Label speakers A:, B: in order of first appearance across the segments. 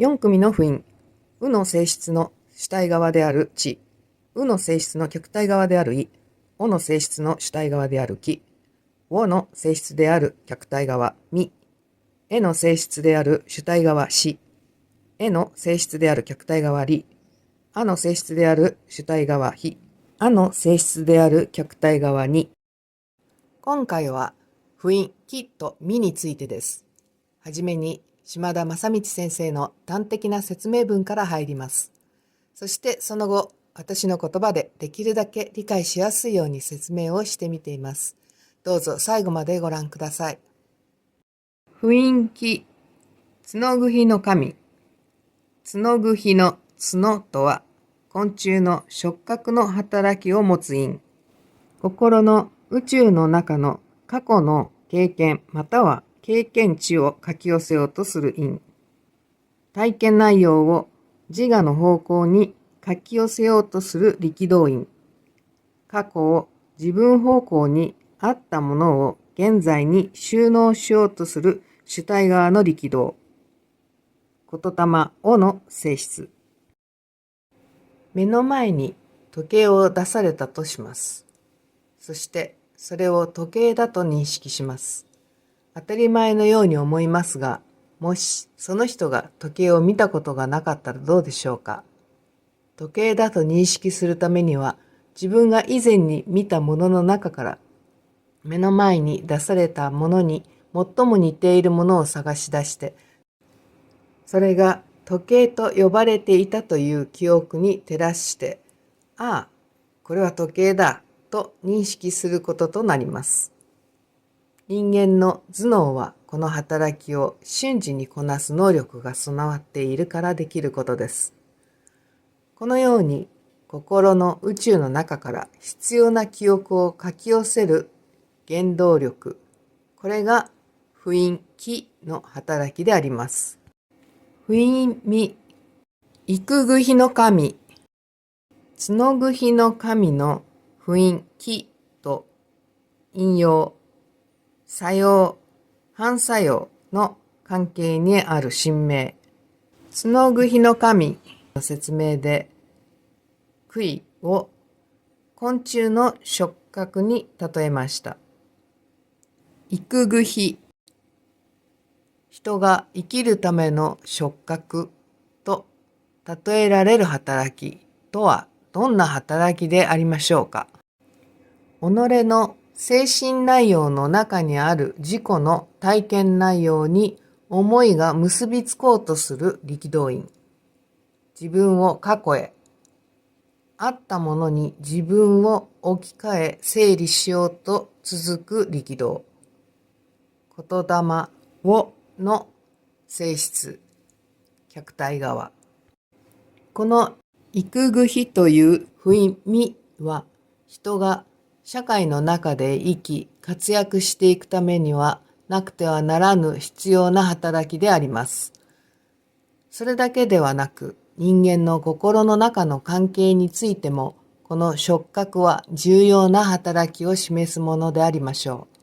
A: 4組の符印。うの性質の主体側である地。うの性質の極体側であるい。おの性質の主体側であるき。おの性質である極体側み。えの性質である主体側し。えの性質である極体側り。あの性質である主体側ひ。あの性質である極体側に。今回は符印きとみについてです。はじめに島田正道先生の端的な説明文から入ります。そしてその後、私の言葉でできるだけ理解しやすいように説明をしてみています。どうぞ最後までご覧ください。符印き、角ぐの神。角ぐの角とは、昆虫の触覚の働きを持つ印。心の宇宙の中の過去の経験または経験値を書き寄せようとする印。体験内容を自我の方向に書き寄せようとする力道印。過去を自分方向にあったものを現在に収納しようとする主体側の力道。言霊をの性質。目の前に時計を出されたとします。そしてそれを時計だと認識します。当たり前のように思いますが、もしその人が時計を見たことがなかったらどうでしょうか。時計だと認識するためには、自分が以前に見たものの中から目の前に出されたものに最も似ているものを探し出して、それが時計と呼ばれていたという記憶に照らして、ああ、これは時計だと認識することとなります。人間の頭脳はこの働きを瞬時にこなす能力が備わっているからできることです。このように心の宇宙の中から必要な記憶を書き寄せる原動力、これが符印気の働きであります。符印身、幾ぐ日の神、角ぐ日の神の符印気と引用、作用、反作用の関係にある神明。角ぐ日の神の説明で、杭を昆虫の触覚に例えました。幾ぐ日、人が生きるための触覚と例えられる働きとはどんな働きでありましょうか。己の精神内容の中にある自己の体験内容に思いが結びつこうとする力道印。自分を過去へ、あったものに自分を置き換え整理しようと続く力道。言霊をの性質、客体側。この幾ぐ日という符印身は、人が社会の中で生き活躍していくためにはなくてはならぬ必要な働きであります。それだけではなく、人間の心の中の関係についても、この触覚は重要な働きを示すものでありましょう。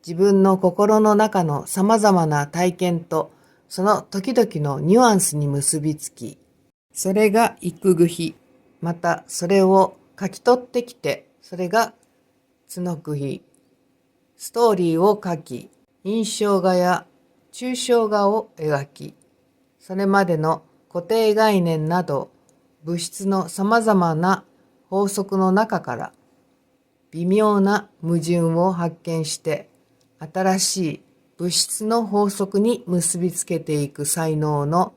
A: 自分の心の中の様々な体験と、その時々のニュアンスに結びつき、それが幾ぐ日、またそれを書き取ってきて、それが角ぐ日、ストーリーを書き、印象画や抽象画を描き、それまでの固定概念など物質の様々な法則の中から微妙な矛盾を発見して新しい物質の法則に結びつけていく才能の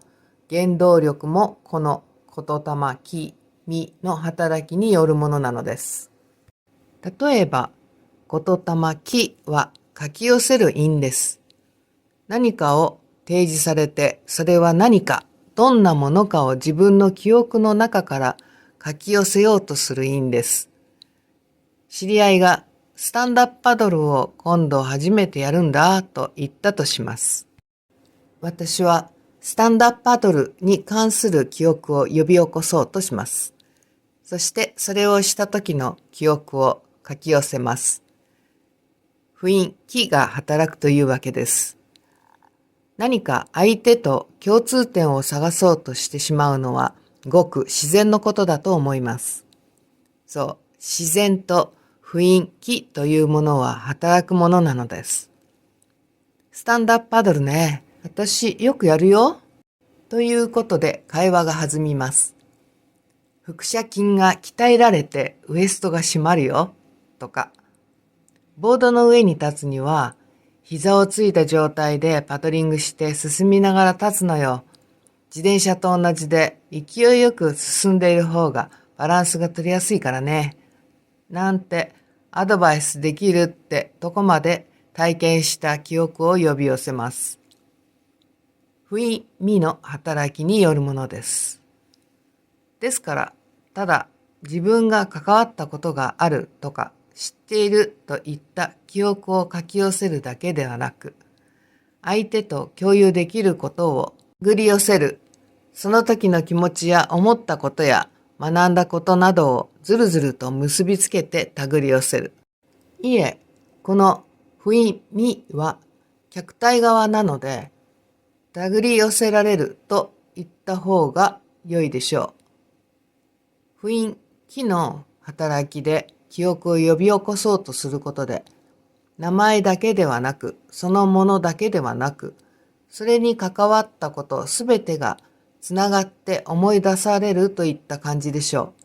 A: 原動力もこの言霊気身の働きによるものなのです。例えば言霊気は書き寄せる印です。何かを提示されて、それは何か、どんなものかを自分の記憶の中から書き寄せようとする印です。知り合いがスタンダップパドルを今度初めてやるんだと言ったとします。私はスタンダップパドルに関する記憶を呼び起こそうとします。そしてそれをした時の記憶を書き寄せます。不意気が働くというわけです。何か相手と共通点を探そうとしてしまうのはごく自然のことだと思います。そう、自然と不意気というものは働くものなのです。スタンダップパドルね。私よくやるよ。ということで会話が弾みます。腹斜筋が鍛えられてウエストが締まるよ。とか。ボードの上に立つには、膝をついた状態でパドリングして進みながら立つのよ。自転車と同じで勢いよく進んでいる方がバランスが取りやすいからね。なんてアドバイスできるってとこまで体験した記憶を呼び寄せます。不意味の働きによるものです。ですから、ただ自分が関わったことがあるとか知っているといった記憶を書き寄せるだけではなく、相手と共有できることをぐり寄せる、その時の気持ちや思ったことや学んだことなどをずるずると結びつけて手繰り寄せる。いえ、この不意味は客体側なので、手繰り寄せられると言った方が良いでしょう。不意気の働きで記憶を呼び起こそうとすることで、名前だけではなく、そのものだけではなく、それに関わったことすべてがつながって思い出されるといった感じでしょう。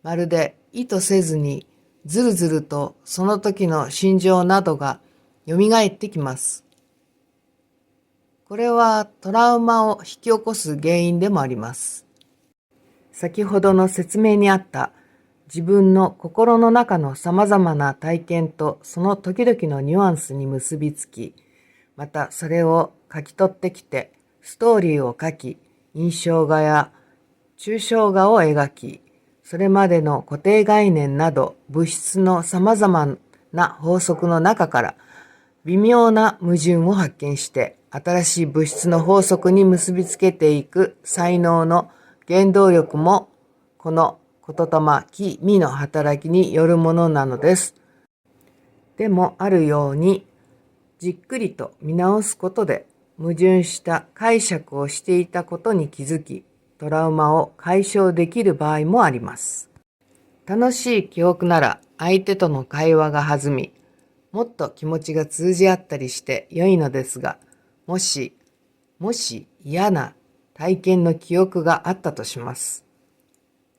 A: まるで意図せずにずるずるとその時の心情などが蘇ってきます。これはトラウマを引き起こす原因でもあります。先ほどの説明にあった自分の心の中の様々な体験とその時々のニュアンスに結びつき、またそれを書き取ってきて、ストーリーを書き、印象画や抽象画を描き、それまでの固定概念など物質の様々な法則の中から微妙な矛盾を発見して新しい物質の法則に結びつけていく才能の原動力もこの言霊気味の働きによるものなのです。でもあるようにじっくりと見直すことで矛盾した解釈をしていたことに気づき、トラウマを解消できる場合もあります。楽しい記憶なら相手との会話が弾み、もっと気持ちが通じ合ったりして良いのですが、もし嫌な体験の記憶があったとします。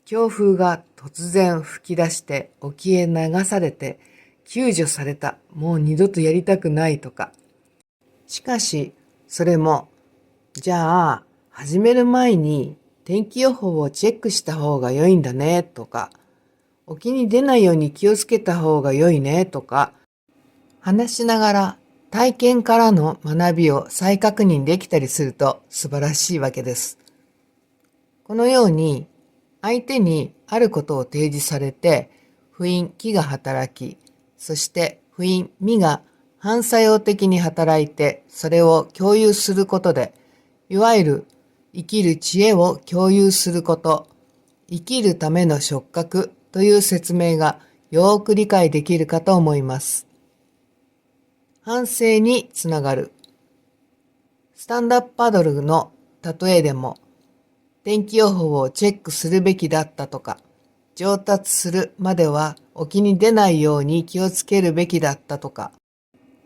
A: 強風が突然吹き出して沖へ流されて救助された、もう二度とやりたくないとか。しかし、それも、じゃあ、始める前に天気予報をチェックした方が良いんだねとか、沖に出ないように気をつけた方が良いねとか、話しながら体験からの学びを再確認できたりすると素晴らしいわけです。このように相手にあることを提示されて不意気が働き、そして不意味が反作用的に働いてそれを共有することで、いわゆる生きる知恵を共有すること、生きるための触覚という説明がよく理解できるかと思います。反省につながる。スタンダップパドルの例えでも、天気予報をチェックするべきだったとか、上達するまでは沖に出ないように気をつけるべきだったとか、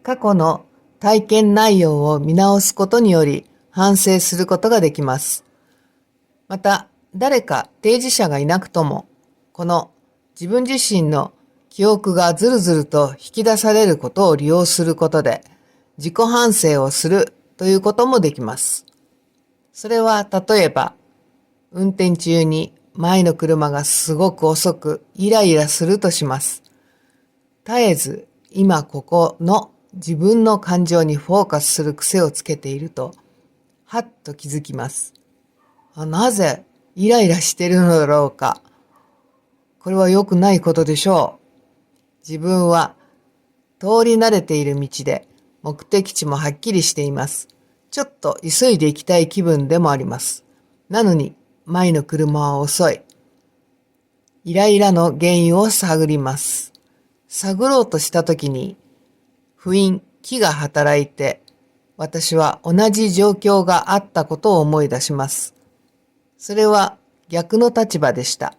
A: 過去の体験内容を見直すことにより反省することができます。また、誰か提示者がいなくとも、この自分自身の記憶がずるずると引き出されることを利用することで、自己反省をするということもできます。それは例えば、運転中に前の車がすごく遅くイライラするとします。絶えず今ここの自分の感情にフォーカスする癖をつけていると、はっと気づきます。なぜイライラしているのだろうか。これは良くないことでしょう。自分は通り慣れている道で目的地もはっきりしています。ちょっと急いで行きたい気分でもあります。なのに前の車は遅い。イライラの原因を探ります。探ろうとしたときに、不因、気が働いて、私は同じ状況があったことを思い出します。それは逆の立場でした。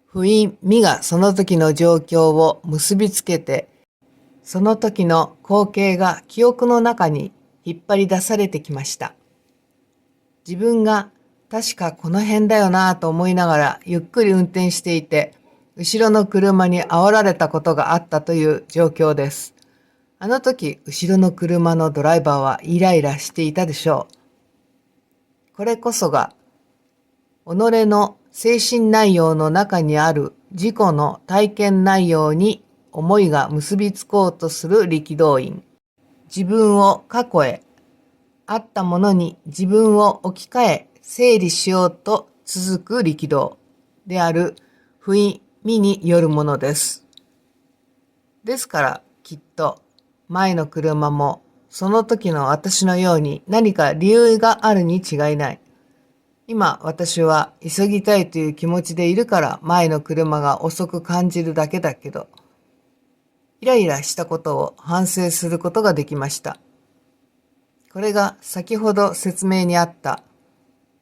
A: 不因、身がその時の状況を結びつけて、その時の光景が記憶の中に引っ張り出されてきました。自分が確かこの辺だよなぁと思いながらゆっくり運転していて、後ろの車に煽られたことがあったという状況です。あの時、後ろの車のドライバーはイライラしていたでしょう。これこそが、己の精神内容の中にある自己の体験内容に思いが結びつこうとする力道因。自分を過去へ、あったものに自分を置き換え整理しようと続く力道である不意味によるものです。ですからきっと前の車もその時の私のように何か理由があるに違いない。今私は急ぎたいという気持ちでいるから前の車が遅く感じるだけだけど、イライラしたことを反省することができました。これが先ほど説明にあった、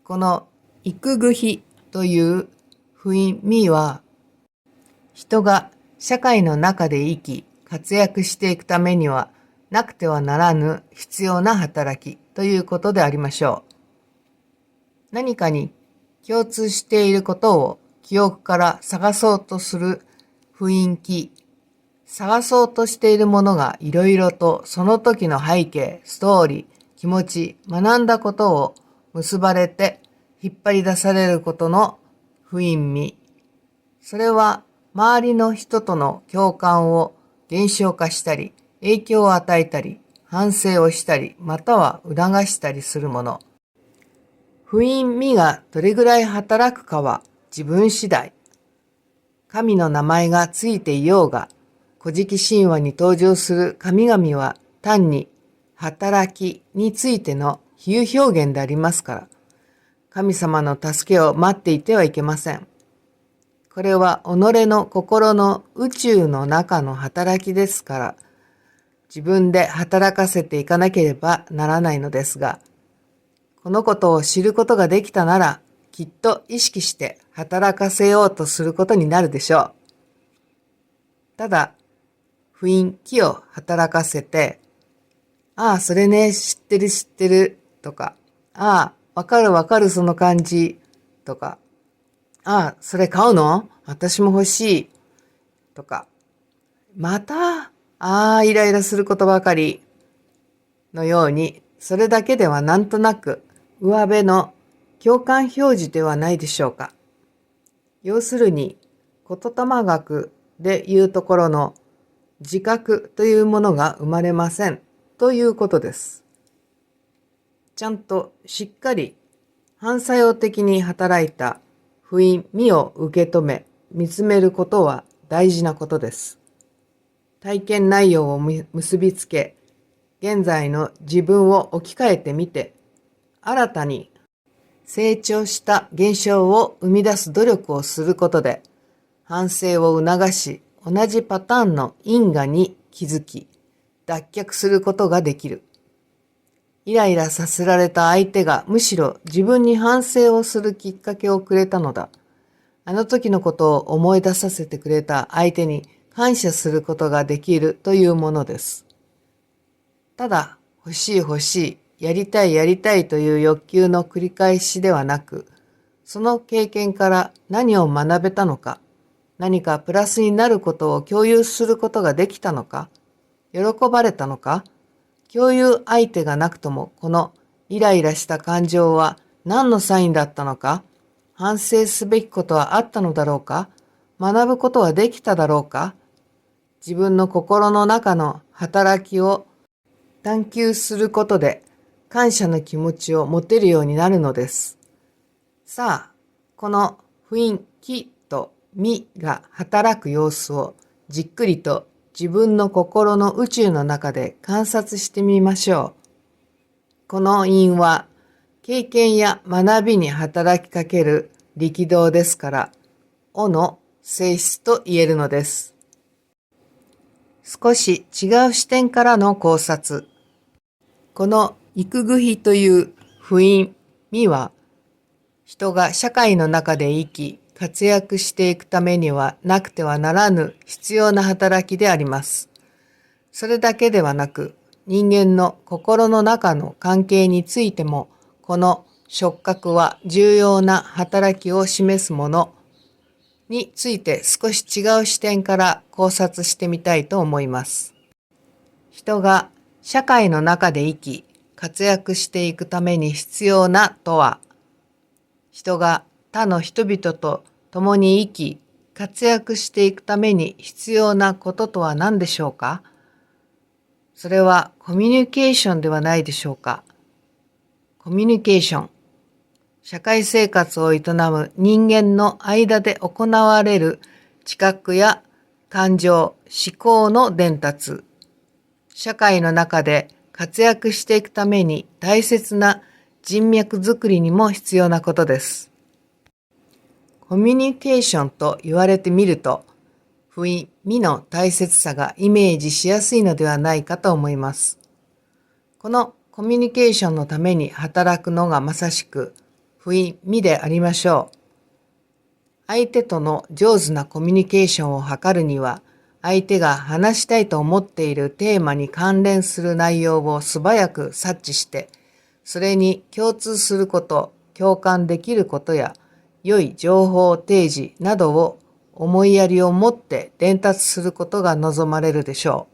A: この育具比という不意味は、人が社会の中で生き、活躍していくためにはなくてはならぬ必要な働きということでありましょう。何かに共通していることを記憶から探そうとする雰囲気、探そうとしているものがいろいろとその時の背景、ストーリー、気持ち、学んだことを結ばれて引っ張り出されることの不意味。それは周りの人との共感を減少化したり、影響を与えたり、反省をしたり、または促したりするもの。不意味がどれぐらい働くかは自分次第。神の名前がついていようが、古事記神話に登場する神々は単に働きについての比喩表現でありますから、神様の助けを待っていてはいけません。これは己の心の宇宙の中の働きですから、自分で働かせていかなければならないのですが、このことを知ることができたなら、きっと意識して働かせようとすることになるでしょう。ただ、不意気を働かせて、ああ、それね、知ってる知ってる、とか、ああ、わかるわかるその感じ、とか、ああ、それ買うの？私も欲しい、とか、また、イライラすることばかり、のように、それだけではなんとなく、上辺の共感表示ではないでしょうか。要するに、言霊学でいうところの自覚というものが生まれませんということです。ちゃんとしっかり反作用的に働いた不意味を受け止め、見つめることは大事なことです。体験内容を結びつけ、現在の自分を置き換えてみて、新たに成長した現象を生み出す努力をすることで、反省を促し、同じパターンの因果に気づき、脱却することができる。イライラさせられた相手がむしろ自分に反省をするきっかけをくれたのだ。あの時のことを思い出させてくれた相手に感謝することができるというものです。ただ、欲しい欲しい、やりたいやりたいという欲求の繰り返しではなく、その経験から何を学べたのか、何かプラスになることを共有することができたのか、喜ばれたのか、共有相手がなくともこのイライラした感情は何のサインだったのか、反省すべきことはあったのだろうか、学ぶことはできただろうか、自分の心の中の働きを探求することで感謝の気持ちを持てるようになるのです。さあ、この雰囲気と身が働く様子をじっくりと自分の心の宇宙の中で観察してみましょう。この因は経験や学びに働きかける力道ですから、我の性質と言えるのです。少し違う視点からの考察。この育具比という符印、味は、人が社会の中で生き、活躍していくためにはなくてはならぬ必要な働きであります。それだけではなく、人間の心の中の関係についても、この触覚は重要な働きを示すものについて少し違う視点から考察してみたいと思います。人が社会の中で生き、活躍していくために必要なとは、人が他の人々と共に生き、活躍していくために必要なこととは何でしょうか？それはコミュニケーションではないでしょうか？コミュニケーション。社会生活を営む人間の間で行われる知覚や感情、思考の伝達。社会の中で活躍していくために大切な人脈づくりにも必要なことです。コミュニケーションと言われてみると、符印、味の大切さがイメージしやすいのではないかと思います。このコミュニケーションのために働くのがまさしく、符印、味でありましょう。相手との上手なコミュニケーションを図るには、相手が話したいと思っているテーマに関連する内容を素早く察知して、それに共通すること、共感できることや、良い情報提示などを思いやりを持って伝達することが望まれるでしょ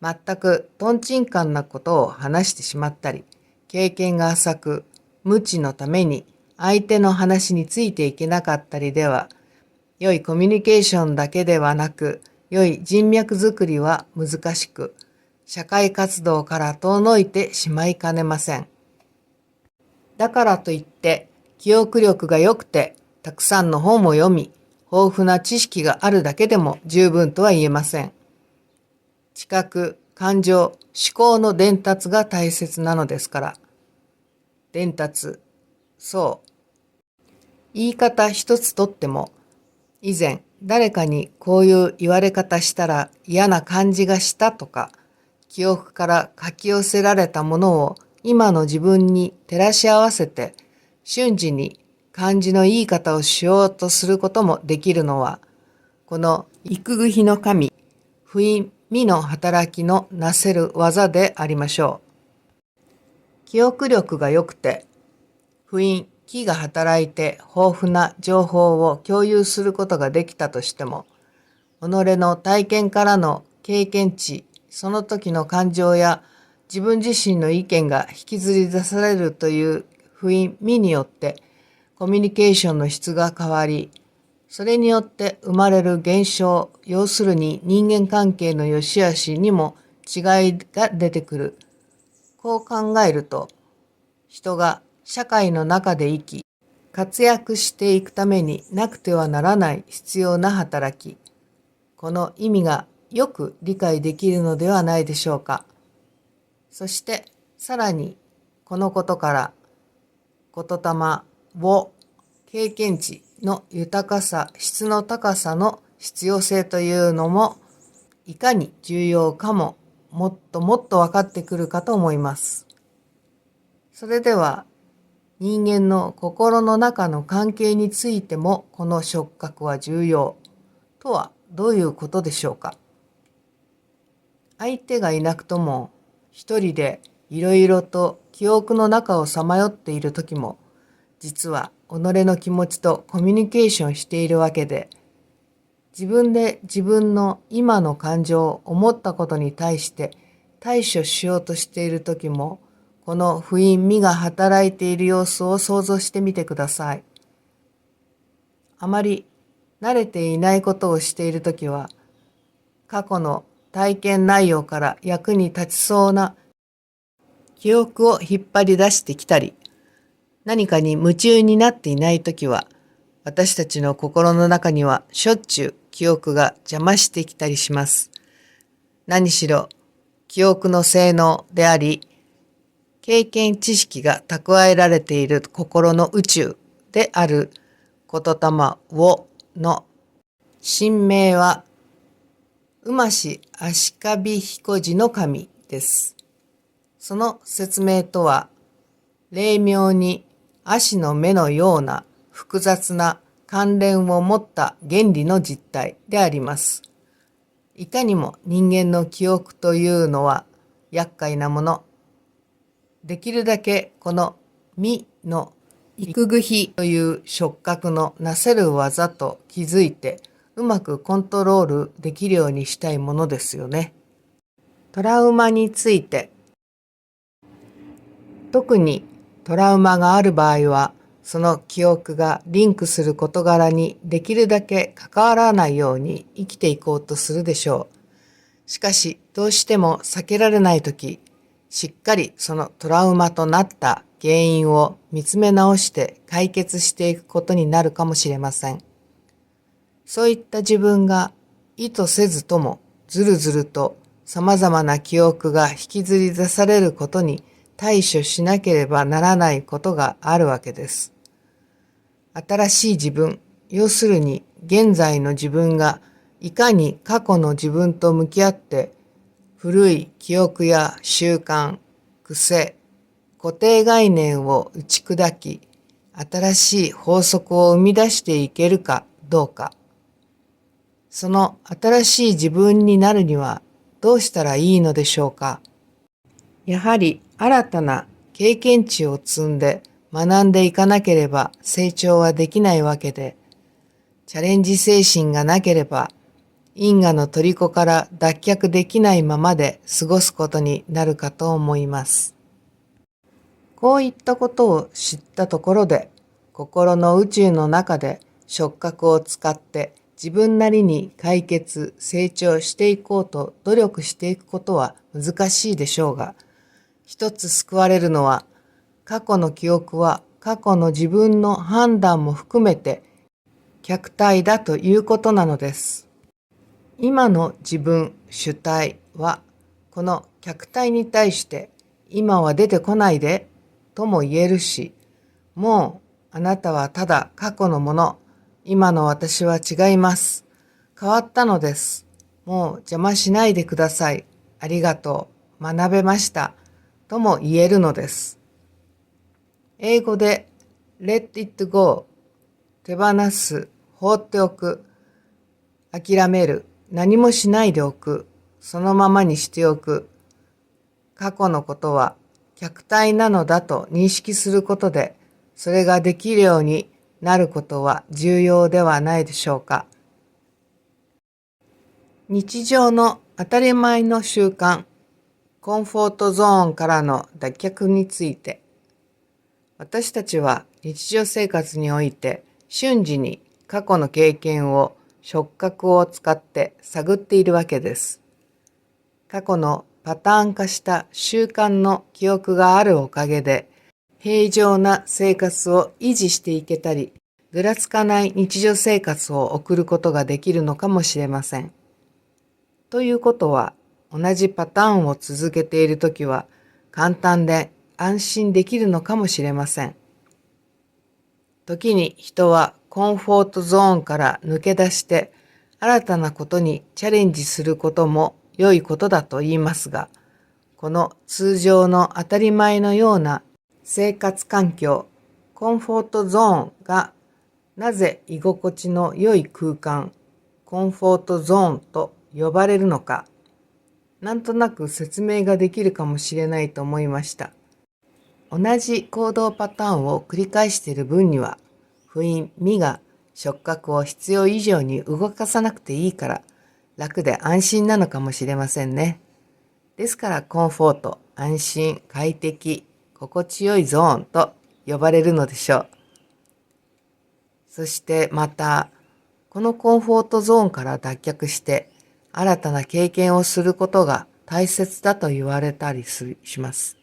A: う。全くトンチンカンなことを話してしまったり、経験が浅く、無知のために相手の話についていけなかったりでは、良いコミュニケーションだけではなく、良い人脈づくりは難しく、社会活動から遠のいてしまいかねません。だからといって、記憶力が良くて、たくさんの本を読み、豊富な知識があるだけでも十分とは言えません。知覚、感情、思考の伝達が大切なのですから。伝達、そう。言い方一つとっても、以前誰かにこういう言われ方したら嫌な感じがしたとか、記憶から書き寄せられたものを今の自分に照らし合わせて、瞬時に感じのいい方をしようとすることもできるのは、この育具比の神、符印、味の働きのなせる技でありましょう。記憶力が良くて、符印、気が働いて豊富な情報を共有することができたとしても、己の体験からの経験値、その時の感情や自分自身の意見が引きずり出されるという符印、味によってコミュニケーションの質が変わり、それによって生まれる現象、要するに人間関係の良し悪しにも違いが出てくる。こう考えると、人が社会の中で生き、活躍していくためになくてはならない必要な働き、この意味がよく理解できるのではないでしょうか。そしてさらにこのことから言霊を経験値の豊かさ、質の高さの必要性というのもいかに重要かももっともっと分かってくるかと思います。それでは人間の心の中の関係についてもこの触覚は重要とはどういうことでしょうか。相手がいなくとも一人でいろいろと記憶の中をさまよっている時も実は己の気持ちとコミュニケーションしているわけで、自分で自分の今の感情を思ったことに対して対処しようとしている時もこの符印、味が働いている様子を想像してみてください。あまり慣れていないことをしているときは、過去の体験内容から役に立ちそうな記憶を引っ張り出してきたり、何かに夢中になっていないときは、私たちの心の中にはしょっちゅう記憶が邪魔してきたりします。何しろ記憶の性能であり、経験知識が蓄えられている心の宇宙である言霊をの神名は、馬氏足利彦次の神です。その説明とは、霊妙に足の目のような複雑な関連を持った原理の実態であります。いかにも人間の記憶というのは厄介なもの。できるだけこの身の育具比という触覚のなせる技と気づいてうまくコントロールできるようにしたいものですよね。トラウマについて、特にトラウマがある場合は、その記憶がリンクする事柄にできるだけ関わらないように生きていこうとするでしょう。しかし、どうしても避けられないとき、しっかりそのトラウマとなった原因を見つめ直して解決していくことになるかもしれません。そういった自分が意図せずともずるずると様々な記憶が引きずり出されることに対処しなければならないことがあるわけです。新しい自分、要するに現在の自分がいかに過去の自分と向き合って古い記憶や習慣、癖、固定概念を打ち砕き、新しい法則を生み出していけるかどうか。その新しい自分になるにはどうしたらいいのでしょうか。やはり新たな経験値を積んで学んでいかなければ成長はできないわけで、チャレンジ精神がなければ因果の虜から脱却できないままで過ごすことになるかと思います。こういったことを知ったところで、心の宇宙の中で触覚を使って自分なりに解決、成長していこうと努力していくことは難しいでしょうが、一つ救われるのは、過去の記憶は過去の自分の判断も含めて客体だということなのです。今の自分主体はこの客体に対して今は出てこないでとも言えるし、もうあなたはただ過去のもの、今の私は違います。変わったのです。もう邪魔しないでください。ありがとう。学べました。とも言えるのです。英語で let it go 手放す、放っておく、諦める、何もしないでおく、そのままにしておく。過去のことは客体なのだと認識することで、それができるようになることは重要ではないでしょうか。日常の当たり前の習慣、コンフォートゾーンからの脱却について、私たちは日常生活において瞬時に過去の経験を触覚を使って探っているわけです。過去のパターン化した習慣の記憶があるおかげで、平常な生活を維持していけたり、ぐらつかない日常生活を送ることができるのかもしれません。ということは、同じパターンを続けているときは、簡単で安心できるのかもしれません。時に人はコンフォートゾーンから抜け出して、新たなことにチャレンジすることも良いことだと言いますが、この通常の当たり前のような生活環境、コンフォートゾーンがなぜ居心地の良い空間、コンフォートゾーンと呼ばれるのか、なんとなく説明ができるかもしれないと思いました。同じ行動パターンを繰り返している分には、不意身が触覚を必要以上に動かさなくていいから楽で安心なのかもしれませんね。ですからコンフォート、安心、快適、心地よいゾーンと呼ばれるのでしょう。そしてまた、このコンフォートゾーンから脱却して新たな経験をすることが大切だと言われたりします。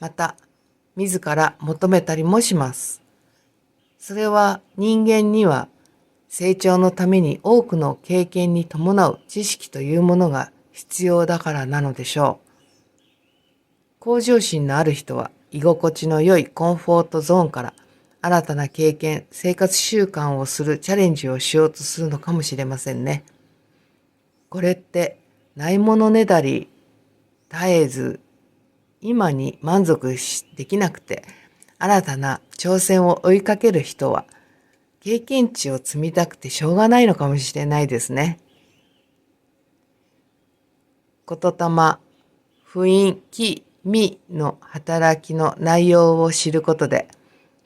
A: また、自ら求めたりもします。それは人間には成長のために多くの経験に伴う知識というものが必要だからなのでしょう。向上心のある人は居心地の良いコンフォートゾーンから新たな経験、生活習慣をするチャレンジをしようとするのかもしれませんね。これってないものねだり絶えず今に満足できなくて新たな挑戦を追いかける人は経験値を積みたくてしょうがないのかもしれないですね。言霊、雰囲気、味の働きの内容を知ることで、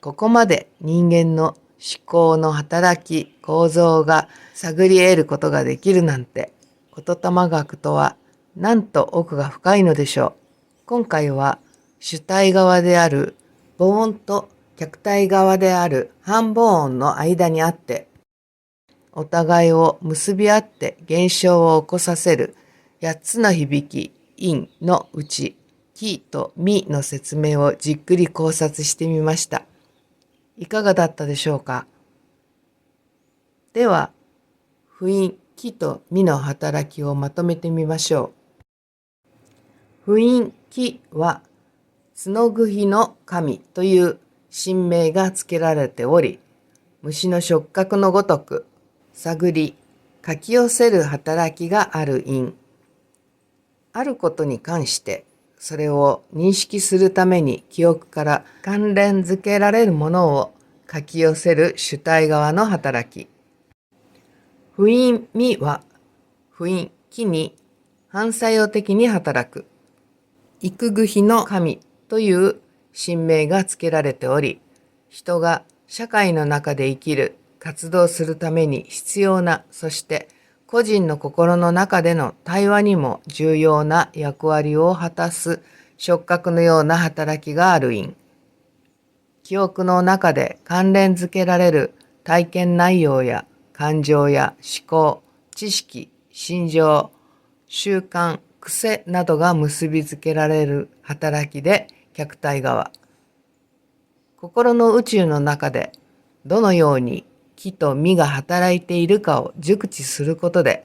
A: ここまで人間の思考の働き、構造が探り得ることができるなんて、言霊学とはなんと奥が深いのでしょう。今回は主体側である母音と客体側である半母音の間にあって、お互いを結び合って現象を起こさせる8つの響き、陰のうち、気と味の説明をじっくり考察してみました。いかがだったでしょうか。では、不陰、気と味の働きをまとめてみましょう。不陰、気は、角ぐの神という神名が付けられており、虫の触覚のごとく、探り、かき寄せる働きがある陰。あることに関して、それを認識するために記憶から関連づけられるものをかき寄せる主体側の働き。不陰味は、不陰気に反作用的に働く。幾ぐ日の神という神名が付けられており、人が社会の中で生きる、活動するために必要な、そして個人の心の中での対話にも重要な役割を果たす触覚のような働きがある因。記憶の中で関連づけられる体験内容や感情や思考、知識、心情、習慣、癖などが結びつけられる働きで客体側。心の宇宙の中でどのように気と味が働いているかを熟知することで、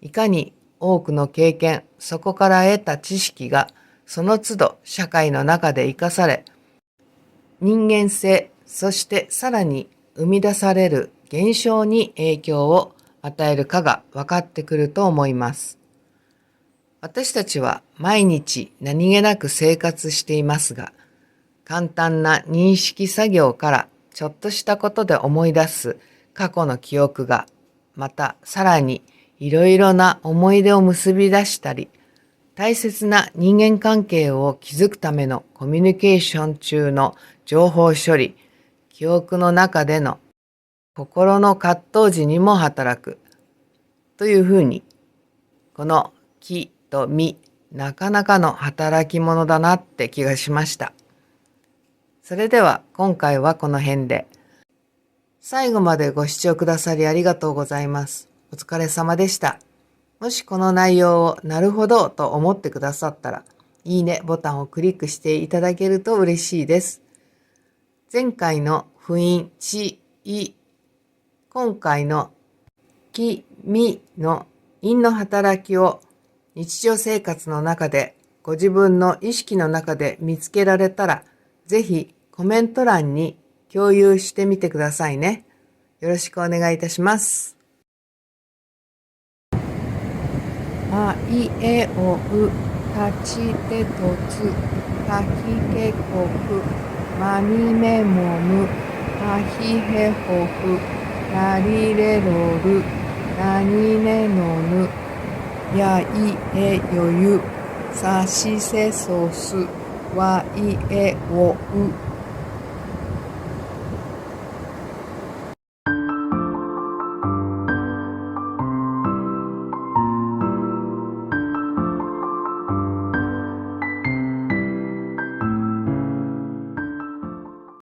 A: いかに多くの経験、そこから得た知識がその都度社会の中で生かされ、人間性、そしてさらに生み出される現象に影響を与えるかが分かってくると思います。私たちは毎日何気なく生活していますが、簡単な認識作業からちょっとしたことで思い出す過去の記憶が、またさらにいろいろな思い出を結び出したり、大切な人間関係を築くためのコミュニケーション中の情報処理、記憶の中での心の葛藤時にも働くというふうに、この気と味、なかなかの働き者だなって気がしました。それでは今回はこの辺で。最後までご視聴くださりありがとうございます。お疲れ様でした。もしこの内容をなるほどと思ってくださったら、いいねボタンをクリックしていただけると嬉しいです。前回の不陰、知、意、今回の気、味の陰の働きを日常生活の中でご自分の意識の中で見つけられたら、ぜひコメント欄に共有してみてくださいね。よろしくお願いいたします。あいえおう、立ちてとつ、かひけこく、まみめもむ、はひへほふ、らりれろる、なにねのぬ、やいえよゆ、さしせそす、わいえおう。